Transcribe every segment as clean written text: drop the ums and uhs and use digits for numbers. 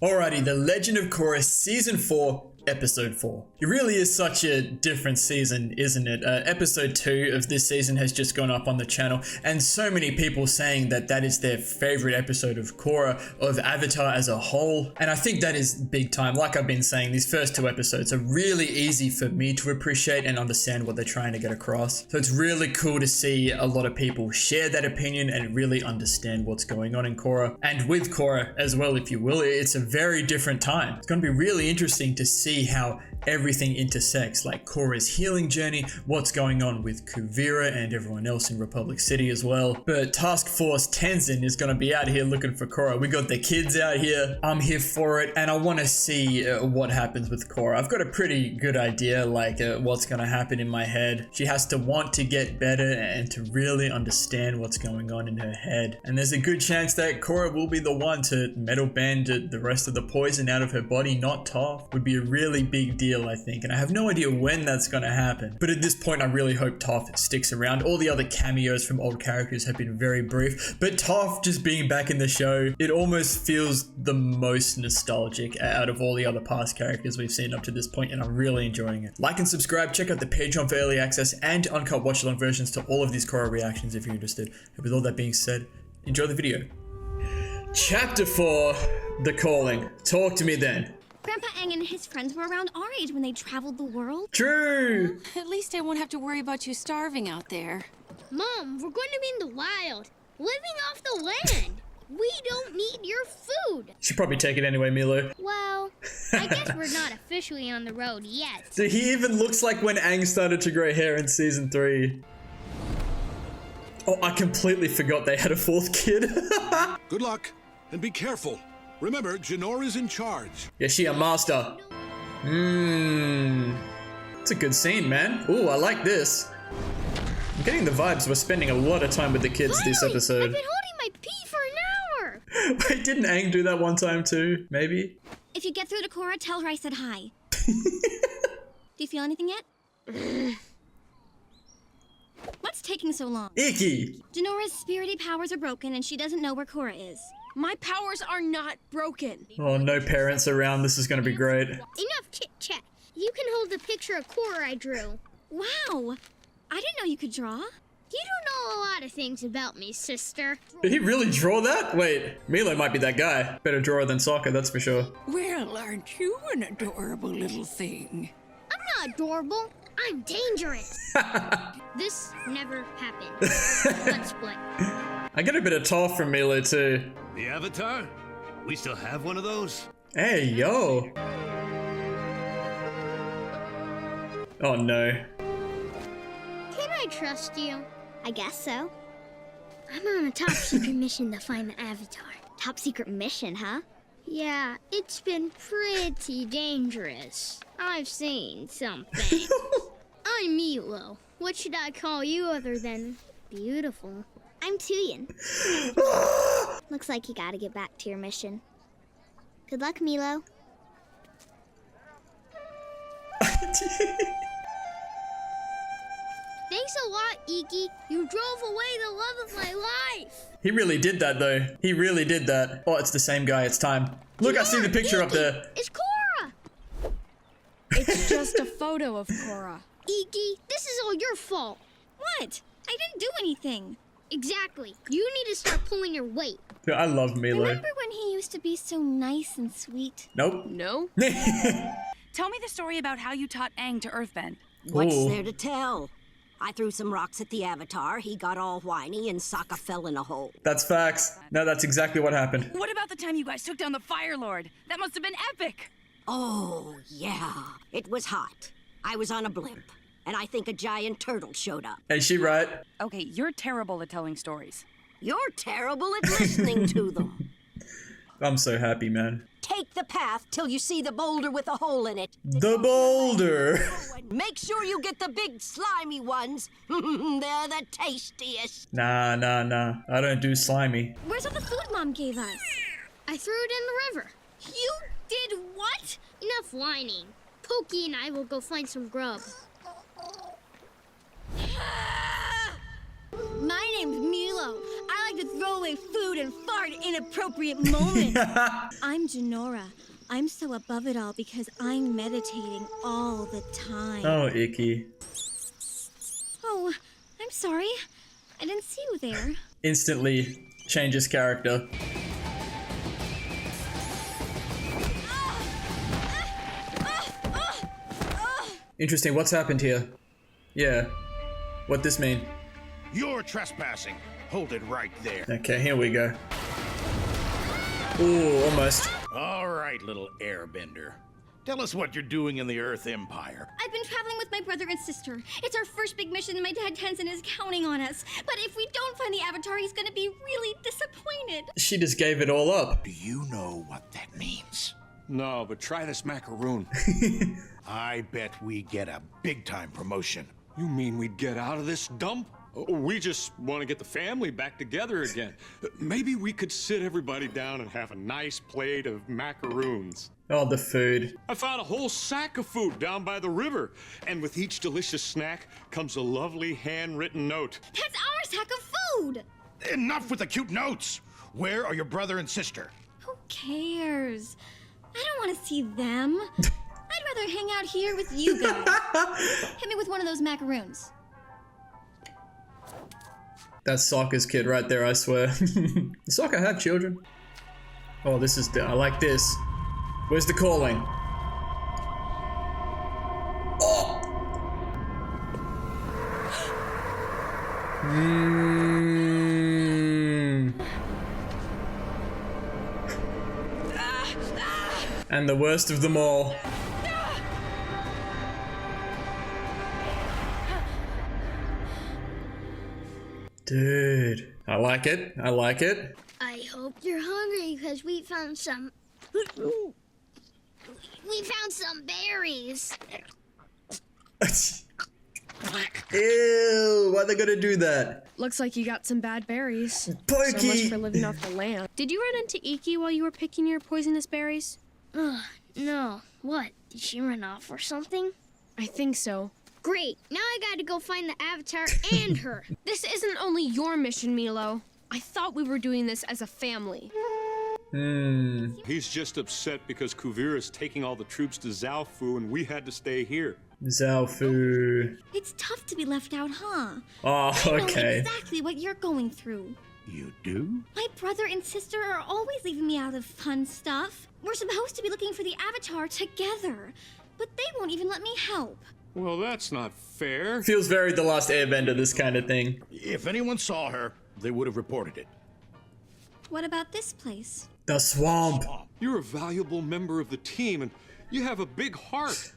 Alrighty, The Legend of Korra Season 4, Episode 4. It really is such a different season, isn't it? Episode 2 of this season has just gone up on the channel, and so many people saying that that is their favorite episode of Korra, of Avatar as a whole. And I think that is big time. Like I've been saying, these first two episodes are really easy for me to appreciate and understand what they're trying to get across. So it's really cool to see a lot of people share that opinion and really understand what's going on in Korra. And with Korra as well, if you will, it's a very different time. It's going to be really interesting to see how everything intersects, like Korra's healing journey, what's going on with Kuvira and everyone else in Republic City as well. But Task Force Tenzin is going to be out here looking for Korra. We got the kids out here. I'm here for it, and I want to see what happens with Korra. I've got a pretty good idea, like what's going to happen in my head. She has to want to get better and to really understand what's going on in her head. And there's a good chance that Korra will be the one to metal bend the rest of the poison out of her body, not Toph. Would be a really big deal, I think, and I have no idea when that's going to happen. But at this point, I really hope Toph sticks around. All the other cameos from old characters have been very brief, but Toph just being back in the show, it almost feels the most nostalgic out of all the other past characters we've seen up to this point, and I'm really enjoying it. Like and subscribe, check out the Patreon for early access and uncut watch-along versions to all of these Korra reactions if you're interested. And with all that being said, enjoy the video. Chapter 4, The Calling. Talk to me then. Grandpa Aang and his friends were around our age when they traveled the world. True. At least I won't have to worry about you starving out there. Mom, we're going to be in the wild, living off the land. We don't need your food. Should probably take it anyway, Milo. Well, I guess we're not officially on the road yet. So he even looks like when Aang started to grow hair in season 3. Oh, I completely forgot they had a fourth kid. Good luck, and be careful. Remember, Janor is in charge. Yeah, she a master. It's a good scene, man. Ooh, I like this. I'm getting the vibes we're spending a lot of time with the kids this episode. I've been holding my pee for an hour. Wait, didn't Aang do that one time too? Maybe? If you get through to Korra, tell her I said hi. Do you feel anything yet? What's taking so long? Icky! Janora's spirity powers are broken and she doesn't know where Korra is. My powers are not broken. Oh, no parents around. This is gonna be great. Enough chit-chat. You can hold the picture of Korra I drew. Wow! I didn't know you could draw. You don't know a lot of things about me, sister. Did he really draw that? Wait, Milo might be that guy. Better drawer than Sokka, that's for sure. Well, aren't you an adorable little thing? I'm not adorable. I'm dangerous. This never happened. Let's split. I get a bit of Toph from Milo too. The Avatar? We still have one of those? Hey, yo. Oh no. Can I trust you? I guess so. I'm on a top secret mission to find the Avatar. Top secret mission, huh? Yeah, it's been pretty dangerous. I've seen something. I'm Milo. What should I call you other than beautiful? I'm Tuyin. Looks like you gotta get back to your mission. Good luck, Milo. Thanks a lot, Iki. You drove away the love of my life. He really did that though. He really did that. Oh, it's the same guy. It's time. Look, I see the picture up there. It's Korra. It's just a photo of Korra. Iki, this is all your fault. What? I didn't do anything. Exactly. You need to start pulling your weight. Yeah, I love Milo. Remember when he used to be so nice and sweet? Nope. No? Tell me the story about how you taught Aang to earthbend. What's Ooh. there to tell? I threw some rocks at the Avatar, he got all whiny, and Sokka fell in a hole. That's facts. No, that's exactly what happened. What about the time you guys took down the Fire Lord? That must have been epic! Oh, yeah. It was hot. I was on a blimp, and I think a giant turtle showed up. Is she right? Okay, you're terrible at telling stories. You're terrible at listening to them. I'm so happy, man. Take the path till you see the boulder with a hole in it. The boulder. Make sure you get the big slimy ones. They're the tastiest. Nah. I don't do slimy. Where's all the food Mom gave us? I threw it in the river. You did what? Enough whining. Pokey and I will go find some grub. My name's Milo. I like to throw away food and fart at inappropriate moments. I'm Janora. I'm so above it all because I'm meditating all the time. Oh, icky. Oh, I'm sorry. I didn't see you there. Instantly changes character. Interesting, what's happened here? Yeah. What this mean? You're trespassing. Hold it right there. Okay, here we go. Ooh, almost. All right, little airbender. Tell us what you're doing in the Earth Empire. I've been traveling with my brother and sister. It's our first big mission and my dad Tenzin is counting on us. But if we don't find the Avatar, he's gonna be really disappointed. She just gave it all up. Do you know what that means? No, but try this macaroon. I bet we get a big-time promotion. You mean we'd get out of this dump? We just want to get the family back together again. Maybe we could sit everybody down and have a nice plate of macaroons. Oh, the food. I found a whole sack of food down by the river. And with each delicious snack comes a lovely handwritten note. That's our sack of food! Enough with the cute notes! Where are your brother and sister? Who cares? I don't want to see them. I'd rather hang out here with you guys. Hit me with one of those macaroons. That's Sokka's kid right there, I swear. Does Sokka have children? Oh, this is... I like this. Where's the calling? Oh! And the worst of them all. Dude, I like it. I like it. I hope you're hungry because we found some. We found some berries. Ew, why they gotta do that? Looks like you got some bad berries. Pokey! So much for living off the land. Did you run into Iki while you were picking your poisonous berries? No. What? Did she run off or something? I think so. Great. Now I gotta go find the Avatar and her. This isn't only your mission, Milo. I thought we were doing this as a family. He's just upset because Kuvira's taking all the troops to Zaofu and we had to stay here. Zaofu. It's tough to be left out, huh? Oh, I know okay. exactly what you're going through. You do? My brother and sister are always leaving me out of fun stuff. We're supposed to be looking for the Avatar together, but they won't even let me help. Well, that's not fair. Feels very The Last Airbender, this kind of thing. If anyone saw her, they would have reported it. What about this place? The swamp. You're a valuable member of the team and you have a big heart.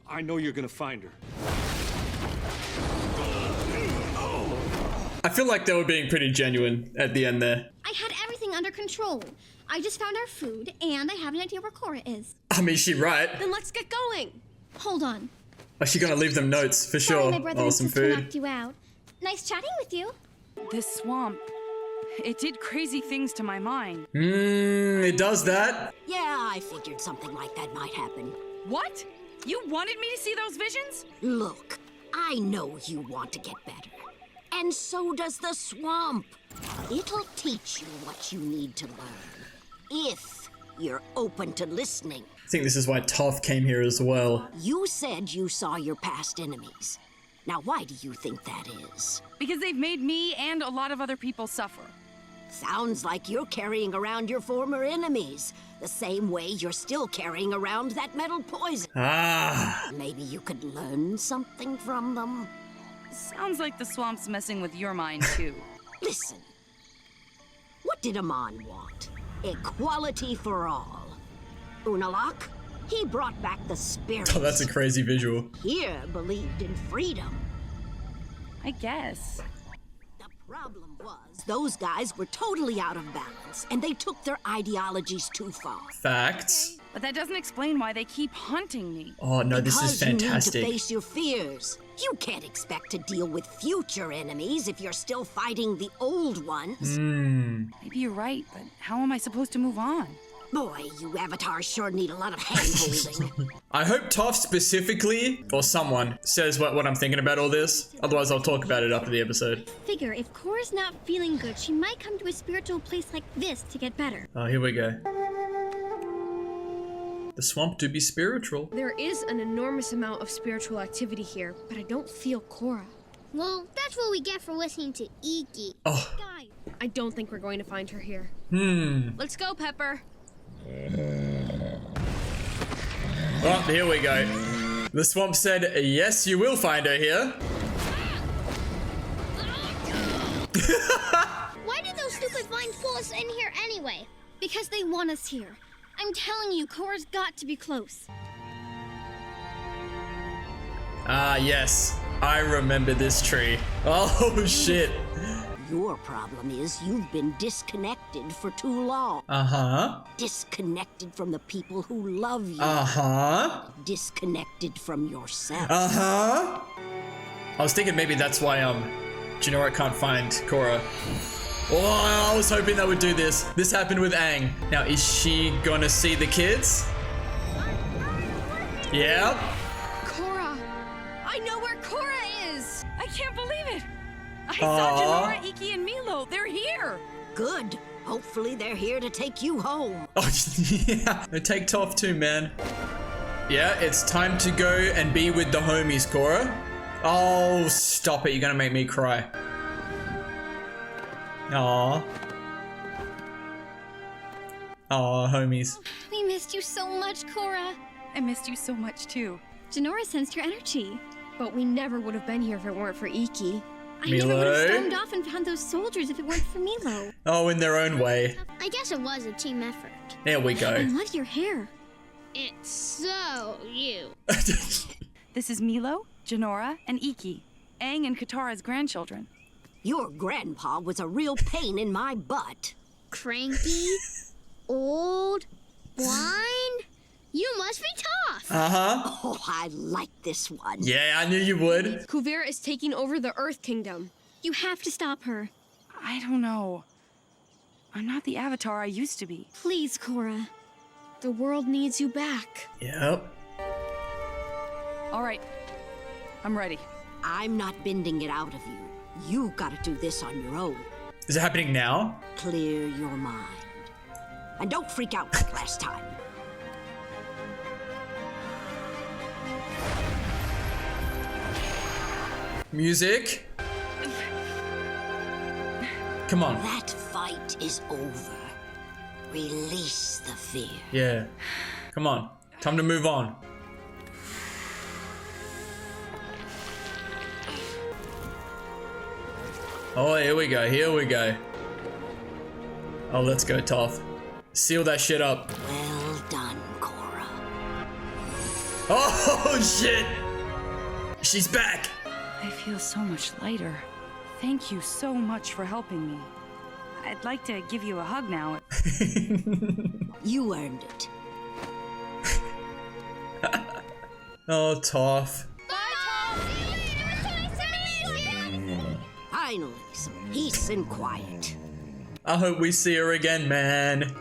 I know you're gonna find her. I feel like they were being pretty genuine at the end there. I had everything under control. I just found our food, and I have an idea where Korra is. I mean, she right. Then let's get going. Hold on. Oh, she gonna leave them notes, for Sorry, sure. my brother Oh, and some sister food. knocked you out. Nice chatting with you. This swamp, it did crazy things to my mind. It does that? Yeah, I figured something like that might happen. What? You wanted me to see those visions? Look, I know you want to get better. And so does the swamp. It'll teach you what you need to learn. If you're open to listening. I think this is why Toph came here as well. You said you saw your past enemies. Now, why do you think that is? Because they've made me and a lot of other people suffer. Sounds like you're carrying around your former enemies. The same way you're still carrying around that metal poison. Ah. Maybe you could learn something from them. Sounds like the swamp's messing with your mind, too. Listen. What did Amon want? Equality for all. Unalak, he brought back the spirit. Oh, that's a crazy visual. Here believed in freedom. I guess. The problem was, those guys were totally out of balance, and they took their ideologies too far. Facts. But that doesn't explain why they keep hunting me. Oh, no, this is Because you need fantastic. to face your fears. You can't expect to deal with future enemies if you're still fighting the old ones. Maybe you're right, but how am I supposed to move on? Boy, you avatars sure need a lot of hand-holding. I hope Toph specifically, or someone, says what I'm thinking about all this. Otherwise, I'll talk about it after the episode. Figure if Korra's not feeling good, she might come to a spiritual place like this to get better. Oh, here we go. The swamp do be spiritual. There is an enormous amount of spiritual activity here, but I don't feel Korra. Well, that's what we get for listening to Iki. Oh. Guys, I don't think we're going to find her here. Let's go, Pepper. Oh, here we go. The swamp said, yes, you will find her here. Why did those stupid vines pull us in here anyway? Because they want us here. I'm telling you, Korra's got to be close. Ah, yes. I remember this tree. Oh, shit. Your problem is you've been disconnected for too long. Uh-huh. Disconnected from the people who love you. Uh-huh. Disconnected from yourself. Uh-huh. I was thinking maybe that's why, Jinora can't find Korra. Oh, I was hoping they would do this. This happened with Aang. Now, is she gonna see the kids? Yeah. Korra! I know where Korra is! I can't believe it! I saw Jinora, Iki, and Milo. They're here! Good. Hopefully they're here to take you home. Oh, yeah. They take Toph too, man. Yeah, it's time to go and be with the homies, Korra. Oh, stop it. You're gonna make me cry. Aww. Aw, homies. We missed you so much, Korra. I missed you so much, too. Jinora sensed your energy. But we never would have been here if it weren't for Iki. I never would have Milo? stormed off and found those soldiers if it weren't for Milo. Oh, in their own way. I guess it was a team effort. There we I go. love your hair. It's so you. This is Milo, Jinora, and Iki, Aang and Katara's grandchildren. Your grandpa was a real pain in my butt. Cranky, old, blind. You must be Toph. Uh-huh. Oh, I like this one. Yeah, I knew you would. Kuvira is taking over the Earth Kingdom. You have to stop her. I don't know. I'm not the Avatar I used to be. Please, Korra. The world needs you back. Yep. All right. I'm ready. I'm not bending it out of you. You gotta do this on your own. Is it happening now? Clear your mind. And don't freak out like last time. Music. Come on. That fight is over. Release the fear. Yeah. Come on. Time to move on. Oh, here we go. Here we go. Oh, let's go, Toph. Seal that shit up. Well done, Korra. Oh, shit. She's back. I feel so much lighter. Thank you so much for helping me. I'd like to give you a hug now. You earned it. Oh, Toph. Finally, some peace and quiet. I hope we see her again, man.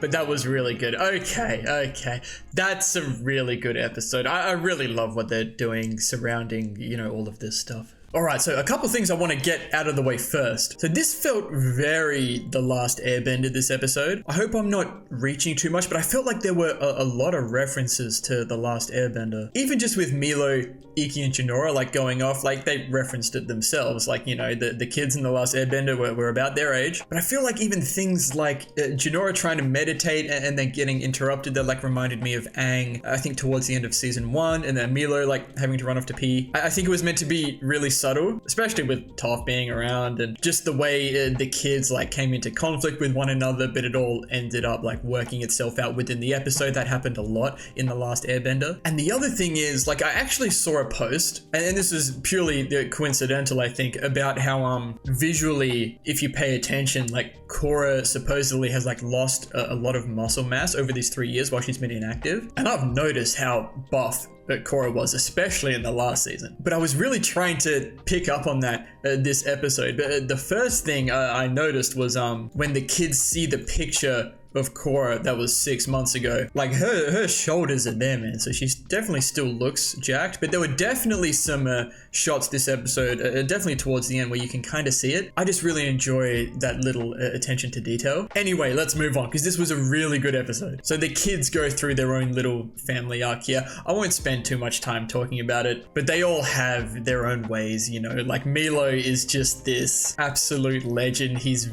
But that was really good. Okay. That's a really good episode. I really love what they're doing surrounding, all of this stuff. All right, so a couple things I want to get out of the way first. So this felt very The Last Airbender, this episode. I hope I'm not reaching too much, but I felt like there were a lot of references to The Last Airbender. Even just with Milo, Iki, and Jinora, going off, they referenced it themselves. The kids in The Last Airbender were about their age. But I feel like even things like Jinora trying to meditate and then getting interrupted, that reminded me of Aang, I think towards the end of season 1, and then Milo, having to run off to pee. I think it was meant to be really subtle, especially with Toph being around and just the way the kids came into conflict with one another, but it all ended up working itself out within the episode. That happened a lot in The Last Airbender. And the other thing is, I actually saw a post, and this is purely coincidental, I think, about how visually, if you pay attention, Korra supposedly has lost a lot of muscle mass over these 3 years while she's been inactive. And I've noticed how buff Korra was, especially in the last season. But I was really trying to pick up on that this episode. But the first thing I noticed was when the kids see the picture of Korra that was 6 months ago, like her shoulders are there, man. So she definitely still looks jacked, but there were definitely some shots this episode, definitely towards the end, where you can kind of see it. I just really enjoy that little attention to detail. Anyway, let's move on, because this was a really good episode. So the kids go through their own little family arc here. I won't spend too much time talking about it, but they all have their own ways, you know, like Milo is just this absolute legend. He's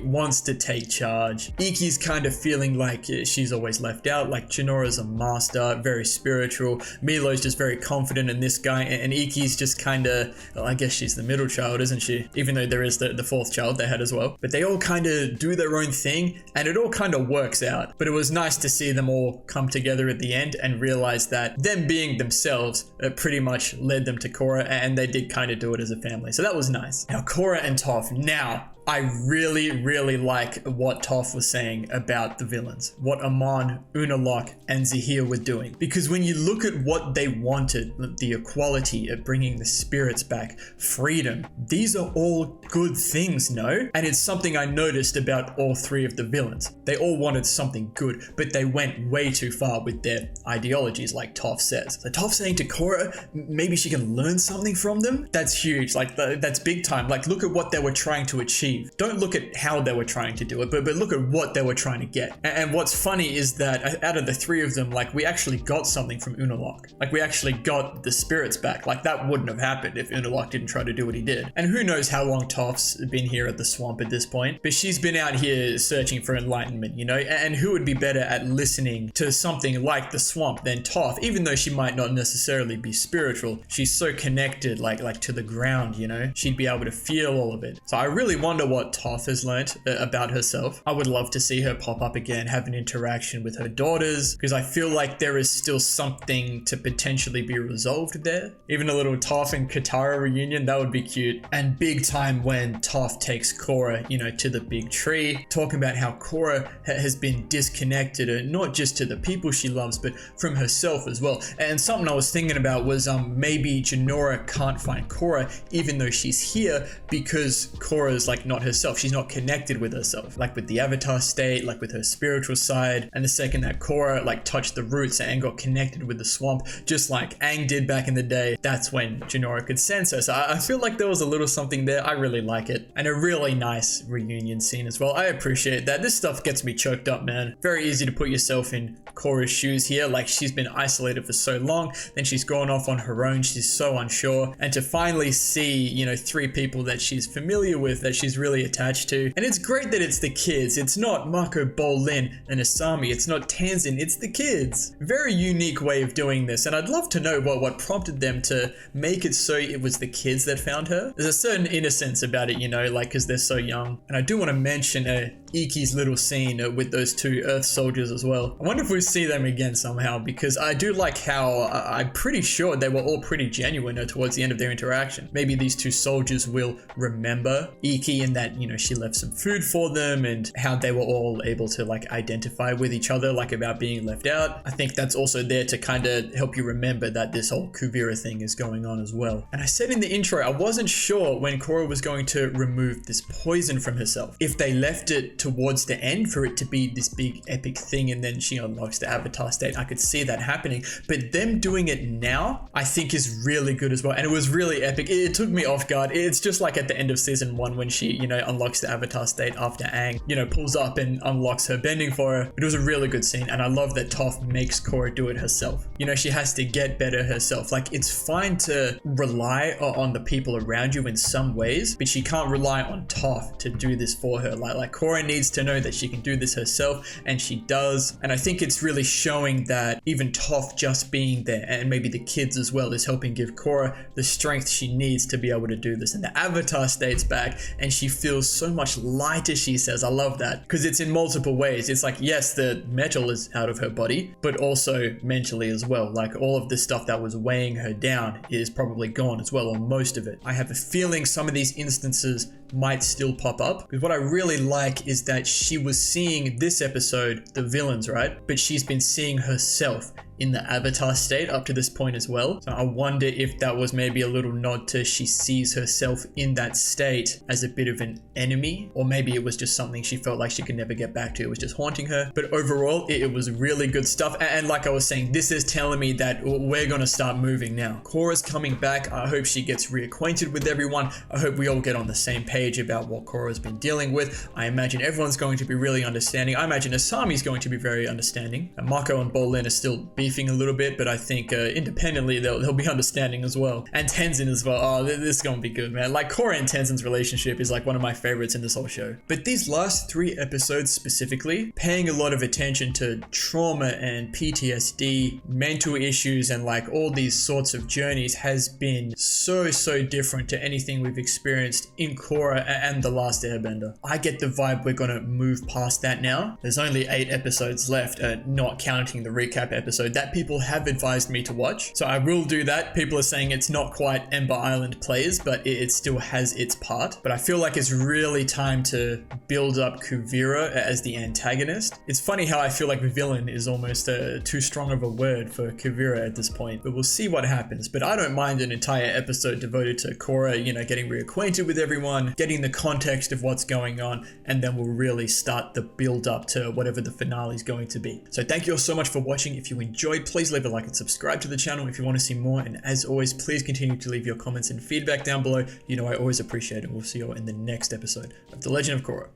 wants to take charge. Iki's kind of feeling like she's always left out, like Chinora's a master, very spiritual. Milo's just very confident in this guy, and Iki's just kind of, well, I guess she's the middle child, isn't she? Even though there is the fourth child they had as well. But they all kind of do their own thing, and it all kind of works out. But it was nice to see them all come together at the end and realize that them being themselves pretty much led them to Korra, and they did kind of do it as a family. So that was nice. Now, Korra and Toph. Now, I really like what Toph was saying about the villains, what Amon, Unalaq, and Zahir were doing. Because when you look at what they wanted, the equality of bringing the spirits back, freedom, these are all good things, no? And it's something I noticed about all three of the villains. They all wanted something good, but they went way too far with their ideologies, like Toph says. So Toph saying to Korra, maybe she can learn something from them? That's huge, like that's big time. Like, look at what they were trying to achieve. Don't look at how they were trying to do it, but look at what they were trying to get. And what's funny is that out of the three of them, like, we actually got something from Unalaq. Like, we actually got the spirits back. Like, that wouldn't have happened if Unalaq didn't try to do what he did. And who knows how long Toph's been here at the swamp at this point, but she's been out here searching for enlightenment, you know? And who would be better at listening to something like the swamp than Toph? Even though she might not necessarily be spiritual, she's so connected, like to the ground, you know? She'd be able to feel all of it. So I really wonder what Toph has learnt about herself. I would love to see her pop up again, have an interaction with her daughters, because I feel like there is still something to potentially be resolved there. Even a little Toph and Katara reunion, that would be cute. And big time when Toph takes Korra, you know, to the big tree, talking about how Korra has been disconnected, not just to the people she loves, but from herself as well. And something I was thinking about was maybe Jinora can't find Korra, even though she's here, because Korra's like not herself. She's not connected with herself, like with the avatar state, like with her spiritual side. And the second that Korra like touched the roots and got connected with the swamp, just like Aang did back in the day, that's when Jinora could sense her. So I feel like there was a little something there. I really like it. And a really nice reunion scene as well. I appreciate that. This stuff gets me choked up, man. Very easy to put yourself in Korra's shoes here. Like, she's been isolated for so long, then she's gone off on her own. She's so unsure. And to finally see, you know, three people that she's familiar with, that she's really attached to. And it's great that it's the kids. It's not Marco, Bolin, and Asami. It's not Tenzin. It's the kids. Very unique way of doing this. And I'd love to know what prompted them to make it so it was the kids that found her. There's a certain innocence about it, you know, like, because they're so young. And I do want to mention Iki's little scene with those two Earth soldiers as well. I wonder if we see them again somehow, because I do like how I'm pretty sure they were all pretty genuine towards the end of their interaction. Maybe these two soldiers will remember Iki, and that, you know, she left some food for them, and how they were all able to like identify with each other, like about being left out. I think that's also there to kind of help you remember that this whole Kuvira thing is going on as well. And I said in the intro, I wasn't sure when Korra was going to remove this poison from herself. If they left it towards the end for it to be this big epic thing and then she unlocks the avatar state, I could see that happening. But them doing it now, I think is really good as well. And it was really epic. It took me off guard. It's just like at the end of season 1 when she, you know, unlocks the avatar state after Aang, you know, pulls up and unlocks her bending for her. It was a really good scene. And I love that Toph makes Korra do it herself. You know, she has to get better herself. Like, it's fine to rely on the people around you in some ways, but she can't rely on Toph to do this for her. Like Korra needs to know that she can do this herself, and she does. And I think it's really showing that even Toph just being there, and maybe the kids as well, is helping give Korra the strength she needs to be able to do this. And the avatar state's back, and she feels so much lighter, she says. I love that, because it's in multiple ways. It's like, yes, the metal is out of her body, but also mentally as well. Like, all of the stuff that was weighing her down is probably gone as well, or most of it. I have a feeling some of these instances might still pop up, because what I really like is that she was seeing this episode the villains, right? But she's been seeing herself in the avatar state up to this point as well. So I wonder if that was maybe a little nod to she sees herself in that state as a bit of an enemy, or maybe it was just something she felt like she could never get back to. It was just haunting her. But overall, it was really good stuff. And like I was saying, this is telling me that we're gonna start moving now. Korra's coming back. I hope she gets reacquainted with everyone. I hope we all get on the same page about what Korra's been dealing with. I imagine everyone's going to be really understanding. I imagine Asami's going to be very understanding. And Mako and Bolin are still beefing a little bit, but I think independently they'll be understanding as well. And Tenzin as well. Oh, this is gonna be good, man. Like, Korra and Tenzin's relationship is like one of my favorites in this whole show. But these last 3 episodes specifically, paying a lot of attention to trauma and PTSD, mental issues, and like all these sorts of journeys has been so different to anything we've experienced in Korra and The Last Airbender. I get the vibe we're gonna move past that now. There's only 8 episodes left, not counting the recap episode that people have advised me to watch. So I will do that. People are saying it's not quite Ember Island Players, but it still has its part. But I feel like it's really time to build up Kuvira as the antagonist. It's funny how I feel like villain is almost too strong of a word for Kuvira at this point, but we'll see what happens. But I don't mind an entire episode devoted to Korra, you know, getting reacquainted with everyone, getting the context of what's going on, and then we'll really start the build up to whatever the finale is going to be. So thank you all so much for watching. If you enjoyed, please leave a like and subscribe to the channel if you want to see more. And as always, please continue to leave your comments and feedback down below. You know, I always appreciate it. We'll see you all in the next episode of The Legend of Korra.